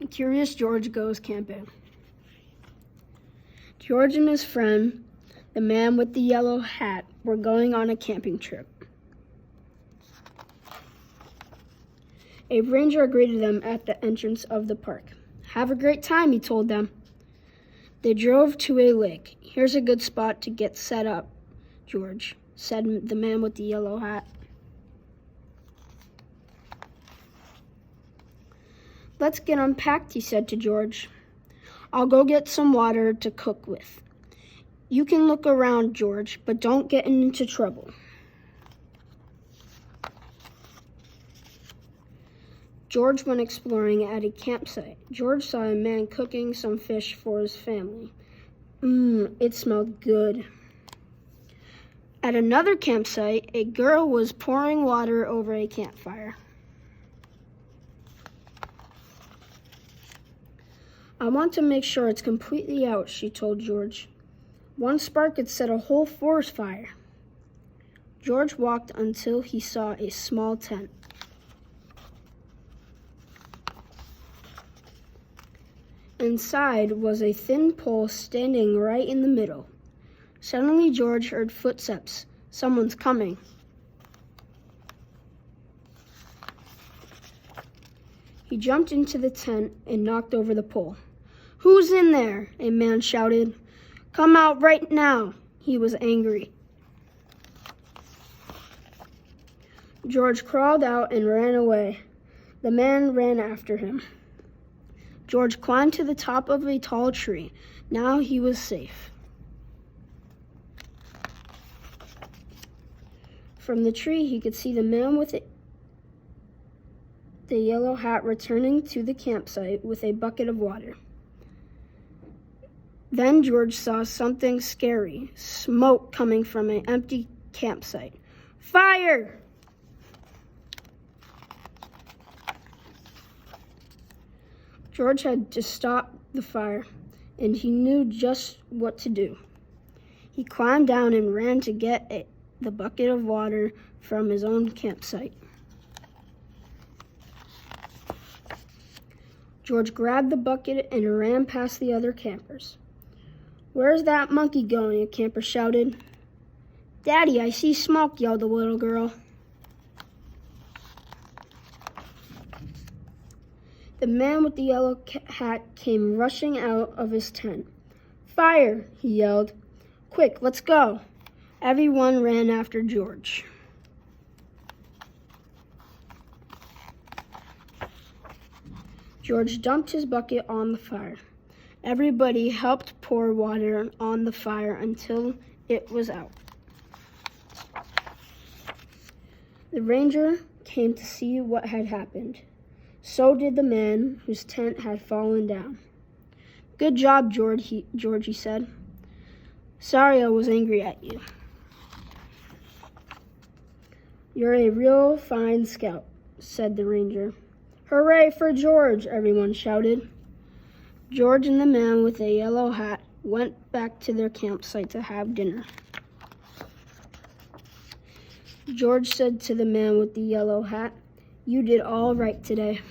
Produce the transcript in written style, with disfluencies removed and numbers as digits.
Curious George goes camping. George and his friend, the man with the yellow hat, were going on a camping trip. A ranger greeted them at the entrance of the park. "Have a great time," he told them. They drove to a lake. "Here's a good spot to get set up, George," said the man with the yellow hat. "Let's get unpacked," he said to George. "I'll go get some water to cook with. You can look around, George, but don't get into trouble." George went exploring at a campsite. George saw a man cooking some fish for his family. It smelled good. At another campsite, a girl was pouring water over a campfire. "I want to make sure it's completely out," she told George. "One spark could set a whole forest fire." George walked until he saw a small tent. Inside was a thin pole standing right in the middle. Suddenly, George heard footsteps. "Someone's coming." He jumped into the tent and knocked over the pole. "Who's in there?" a man shouted. "Come out right now." He was angry. George crawled out and ran away. The man ran after him. George climbed to the top of a tall tree. Now he was safe. From the tree, he could see the man with the yellow hat returning to the campsite with a bucket of water. Then George saw something scary, smoke coming from an empty campsite. "Fire!" George had to stop the fire, and he knew just what to do. He climbed down and ran to get the bucket of water from his own campsite. George grabbed the bucket and ran past the other campers. "Where's that monkey going?" a camper shouted. "Daddy, I see smoke," yelled the little girl. The man with the yellow hat came rushing out of his tent. "Fire!" he yelled. "Quick, let's go." Everyone ran after George. George dumped his bucket on the fire. Everybody helped pour water on the fire until it was out. The ranger came to see what had happened. So did the man whose tent had fallen down. "Good job, George," he said. "Sorry I was angry at you." "You're a real fine scout," said the ranger. "Hooray for George!" everyone shouted. George and the man with the yellow hat went back to their campsite to have dinner. George said to the man with the yellow hat, "You did all right today."